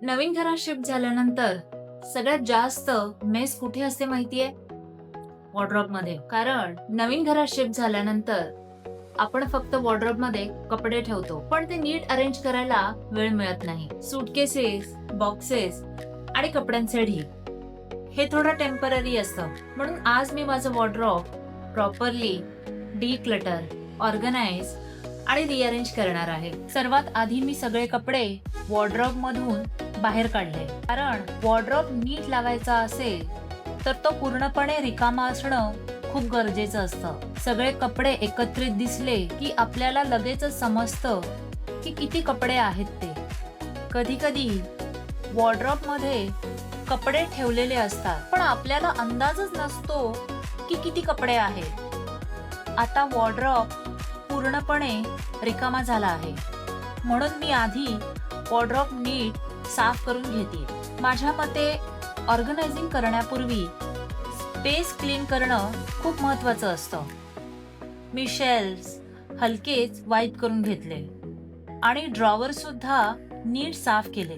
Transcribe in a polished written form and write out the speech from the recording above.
नवीन घरात शिफ्ट झाल्यानंतर सगळ्यात जास्त मेस कुठे असते माहितीये? वॉर्डरोब मध्ये. कारण नवीन घरात शिफ्ट झाल्यानंतर आपण फक्त वॉर्डरोब मध्ये कपडे ठेवतो, पण ते नीट अरेंज करायला वेळ मिळत नाही. सूटकेसेस, बॉक्सेस आणि कपड्यांचे ढीग हे थोडं टेम्पररी असतं. म्हणून आज मी माझं वॉर्डरोब प्रॉपरली डिक्लटर, ऑर्गनाइज आणि रिअरेंज करणार आहे. सर्वात आधी मी सगळे कपडे वॉर्डरोब मधून बाहेर काढले. कारण वॉर्डरोब नीट लावायचा असेल तर तो पूर्णपणे रिकामा असणं खूप गरजेचं असतं. सगळे कपडे एकत्रित दिसले की आपल्याला लगेचच समजतं की किती कपडे आहेत ते. कधी कधी वॉर्डरोब मध्ये कपडे ठेवलेले असतात पण आपल्याला अंदाजच नसतो की किती कपडे आहेत. आता वॉर्डरोब पूर्णपणे रिकामा झाला आहे, म्हणून मी आधी वॉर्डरोब नीट साफ करून घेते. माझ्या मते ऑर्गनायझिंग करण्यापूर्वी स्पेस क्लीन करणं खूप महत्त्वाचं असतं. मी शेल्फ्स हलकेच वाईप करून घेतले आणि ड्रॉवर सुद्धा नीट साफ केले.